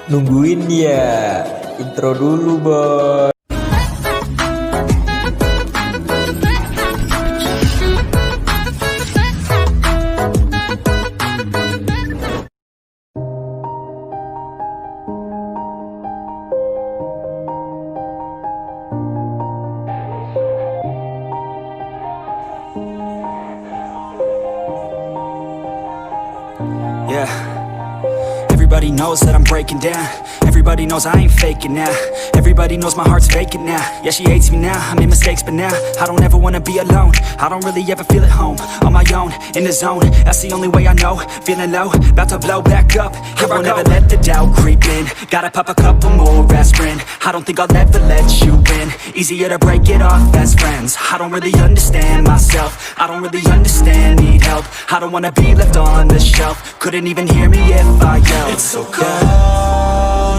Nungguin ya, intro dulu bos. Yeah. Everybody knows that I'm breaking down. Everybody knows I ain't faking now. Everybody knows my heart's vacant now. Yeah, she hates me now, I made mistakes but now I don't ever wanna be alone. I don't really ever feel at home. On my own, in the zone, that's the only way I know. Feeling low, about to blow back up. Here I won't ever let the doubt creep in. Gotta pop a couple more aspirin. I don't think I'll ever let you in. Easier to break it off best friends. I don't really understand myself. I don't really understand, need help. I don't wanna be left on the shelf. Couldn't even hear me if I yelled. It's so cold